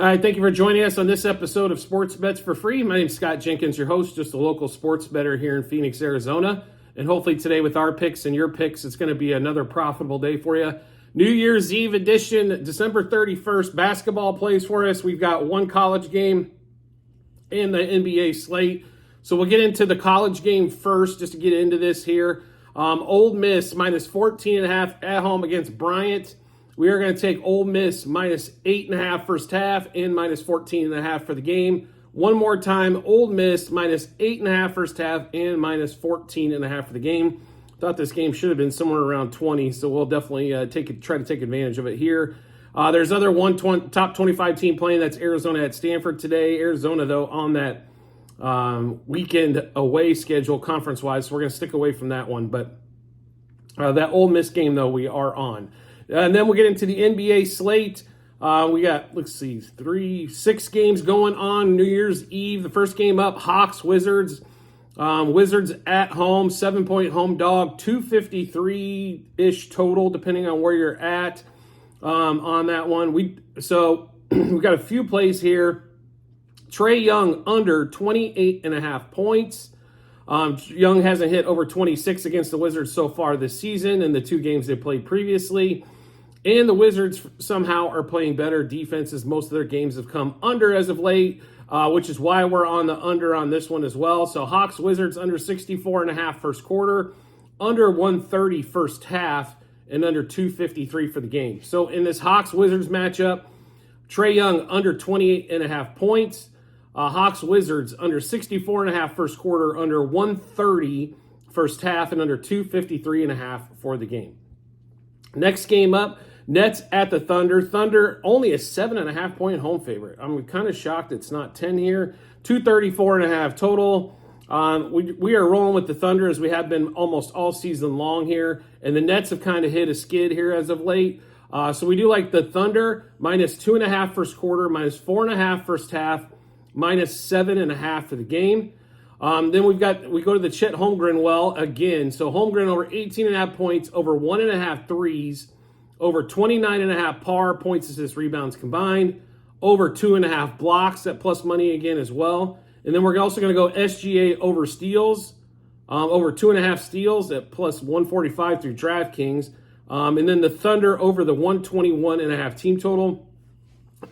Hi, thank you for joining us on this episode of Sports Bets for Free. My name is Scott Jenkins, your host, just a local sports bettor here in Phoenix, Arizona. And hopefully today with our picks and your picks, it's going to be another profitable day for you. New Year's Eve edition, December 31st, basketball plays for us. We've got one college game and the NBA slate. So we'll get into the college game first, just to get into this here. Ole Miss minus 14.5 at home against Bryant. We are going to take Ole Miss minus 8.5 first half and minus 14.5 for the game. One more time, Ole Miss minus 8.5 first half and minus 14.5 for the game. Thought this game should have been somewhere around 20, so we'll definitely try to take advantage of it here. There's other top 25 team playing. That's Arizona at Stanford today. Arizona, though, on that weekend away schedule conference-wise, so we're going to stick away from that one. But that Ole Miss game, though, we are on. And then we'll get into the NBA slate. We got, 6 games going on New Year's Eve. The first game up, Hawks, Wizards. Wizards at home, 7-point home dog, 253-ish total, depending on where you're at on that one. We've got a few plays here. Trae Young under 28.5 points. Young hasn't hit over 26 against the Wizards so far this season in the 2 games they played previously. And the Wizards somehow are playing better defenses. Most of their games have come under as of late, which is why we're on the under on this one as well. So Hawks, Wizards under 64.5 first quarter, under 130 first half, and under 253 for the game. So in this Hawks-Wizards matchup, Trae Young under 28.5 points. Hawks Wizards under 64.5 first quarter, under 130 first half, and under 253.5 for the game. Next game up, Nets at the Thunder. Thunder only a 7.5 point home favorite. I'm kind of shocked it's not 10 here. 234.5 total. We are rolling with the Thunder as we have been almost all season long here, and the Nets have kind of hit a skid here as of late. So we do like the Thunder minus 2.5 first quarter, minus 4.5 first half, minus 7.5 for the game. Then we go to the Chet Holmgren well again. So Holmgren over 18.5 points, over 1.5 threes, over 29.5 par, points, assists, rebounds combined, over 2.5 blocks at plus money again as well. And then we're also going to go SGA over steals, over 2.5 steals at plus 145 through DraftKings. And then the Thunder over the 121.5 team total.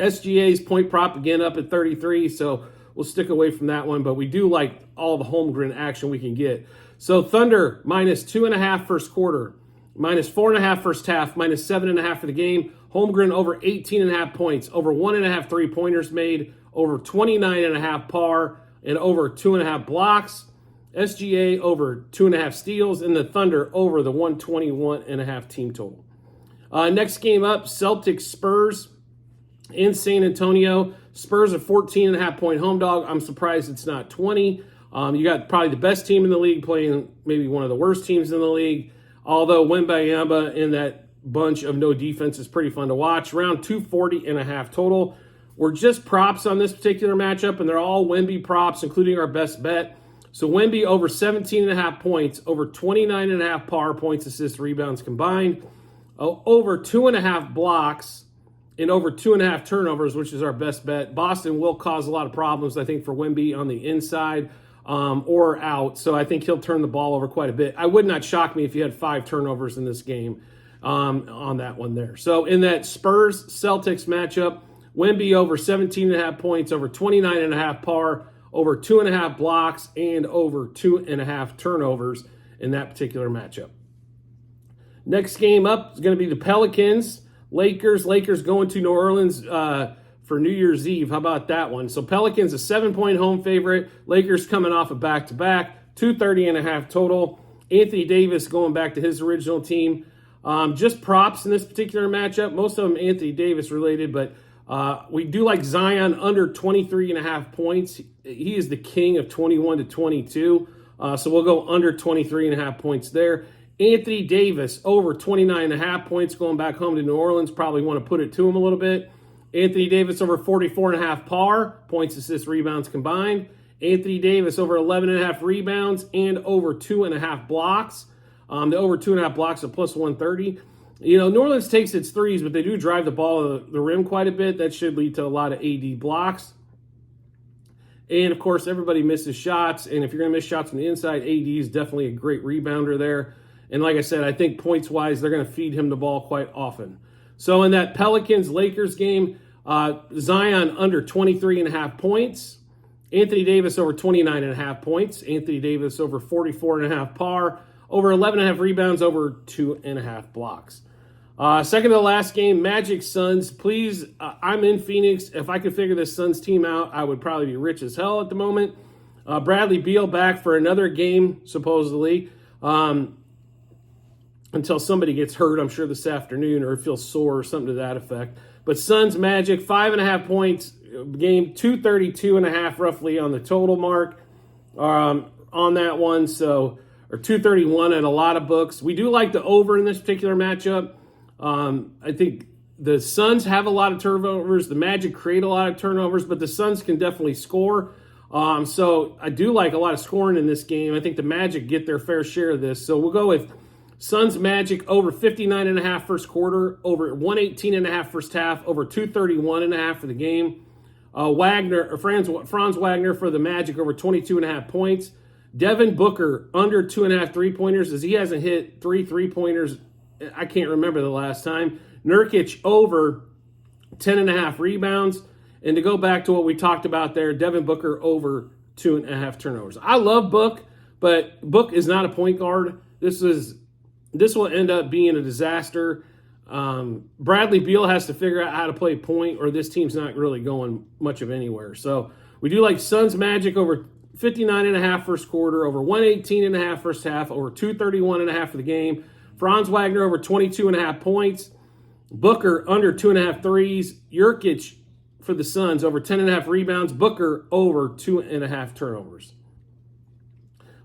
SGA's point prop again up at 33, so we'll stick away from that one, but we do like all the Holmgren action we can get. So Thunder minus 2.5 first quarter, minus 4.5 first half, minus 7.5 for the game. Holmgren over 18.5 points, over 1.5 3-pointers made, over 29.5 par, and over 2.5 blocks. SGA over 2.5 steals, and the Thunder over the 121.5 team total. Next game up, Celtics Spurs in San Antonio. Spurs a 14.5 point home dog. I'm surprised it's not 20. You got probably the best team in the league playing maybe one of the worst teams in the league. Although Wembanyama in that bunch of no defense is pretty fun to watch. Around 240.5 total. We're just props on this particular matchup, and they're all Wemby props, including our best bet. So Wemby over 17.5 points, over 29.5 par, points, assists, rebounds combined, over 2.5 blocks, and over 2.5 turnovers, which is our best bet. Boston will cause a lot of problems, I think, for Wemby on the inside or out. So I think he'll turn the ball over quite a bit. I would not shock me if he had 5 turnovers in this game on that one there. So in that Spurs-Celtics matchup, Wemby over 17.5 points, over 29.5 par, over 2.5 blocks, and over 2.5 turnovers in that particular matchup. Next game up is going to be the Pelicans Lakers going to New Orleans for New Year's Eve. How about that one? So Pelicans a 7-point home favorite. Lakers coming off a back-to-back. 230.5 total. Anthony Davis going back to his original team. Just props in this particular matchup. Most of them Anthony Davis related, but we do like Zion under 23.5 points. He is the king of 21 to 22. So we'll go under 23.5 points there. Anthony Davis over 29.5 points going back home to New Orleans. Probably want to put it to him a little bit. Anthony Davis over 44.5 par, points, assists, rebounds combined. Anthony Davis over 11.5 rebounds and over 2.5 blocks. The over 2.5 blocks at plus 130. New Orleans takes its threes, but they do drive the ball to the rim quite a bit. That should lead to a lot of AD blocks. And, of course, everybody misses shots. And if you're going to miss shots from the inside, AD is definitely a great rebounder there. And like I said, I think points-wise, they're going to feed him the ball quite often. So in that Pelicans Lakers game, Zion under 23.5 points. Anthony Davis over 29.5 points. Anthony Davis over 44.5 par. Over 11.5 rebounds, over 2.5 blocks. Second to the last game, Magic Suns. Please, I'm in Phoenix. If I could figure this Suns team out, I would probably be rich as hell at the moment. Bradley Beal back for another game, supposedly, until somebody gets hurt, I'm sure this afternoon, or feels sore or something to that effect. But Suns Magic, 5.5 points, game 232.5 roughly on the total mark on that one. So, or 231 at a lot of books. We do like the over in this particular matchup. I think the Suns have a lot of turnovers. The Magic create a lot of turnovers, but the Suns can definitely score. So I do like a lot of scoring in this game. I think the Magic get their fair share of this. So we'll go with Suns Magic over 59.5 first quarter, over 118.5 first half, over 231.5 for the game. Franz Wagner for the Magic over 22.5 points. Devin Booker under 2.5 3-pointers, as he hasn't hit 3-pointers. I can't remember the last time. Nurkic over 10.5 rebounds. And to go back to what we talked about there, Devin Booker over 2.5 turnovers. I love Book, but Book is not a point guard. This will end up being a disaster. Bradley Beal has to figure out how to play point, or this team's not really going much of anywhere. So we do like Suns Magic over 59.5 first quarter, over 118.5 first half, over 231.5 for the game. Franz Wagner over 22.5 points. Booker under 2.5 threes. Nurkic for the Suns over 10.5 rebounds. Booker over 2.5 turnovers.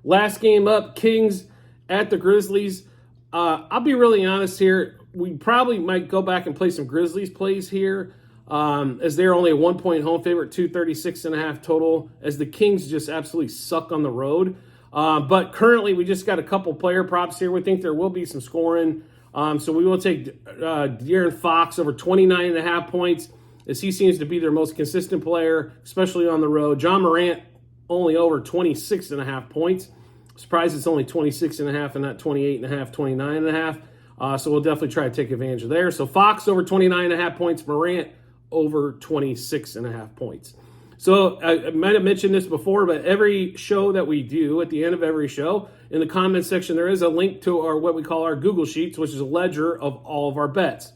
Last game up, Kings at the Grizzlies. I'll be really honest here. We probably might go back and play some Grizzlies plays here, as they're only a 1-point home favorite, 236.5 total, as the Kings just absolutely suck on the road. But currently, we just got a couple player props here. We think there will be some scoring. So we will take De'Aaron Fox over 29.5 points, as he seems to be their most consistent player, especially on the road. John Morant only over 26.5 points. Surprised it's only 26.5 and not 28.5, 29.5. So we'll definitely try to take advantage of there. So Fox over 29.5 points, Morant over 26.5 points. So I might have mentioned this before, but every show that we do, at the end of every show, in the comments section, there is a link to our what we call our Google Sheets, which is a ledger of all of our bets.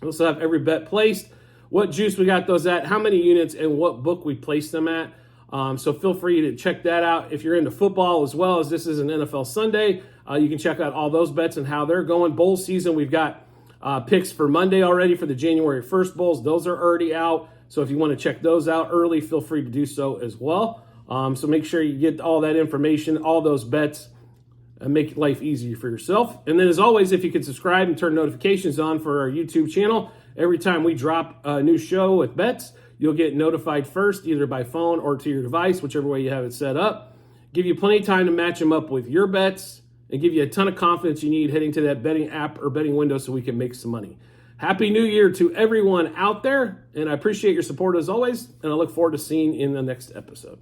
We also have every bet placed, what juice we got those at, how many units, and what book we placed them at. So feel free to check that out. If you're into football as well, as this is an NFL Sunday, you can check out all those bets and how they're going. Bowl season, we've got picks for Monday already for the January 1st bowls. Those are already out. So if you want to check those out early, feel free to do so as well. So make sure you get all that information, all those bets, and make life easier for yourself. And then as always, if you could subscribe and turn notifications on for our YouTube channel, every time we drop a new show with bets, you'll get notified first, either by phone or to your device, whichever way you have it set up. Give you plenty of time to match them up with your bets and give you a ton of confidence you need heading to that betting app or betting window so we can make some money. Happy New Year to everyone out there, and I appreciate your support as always, and I look forward to seeing you in the next episode.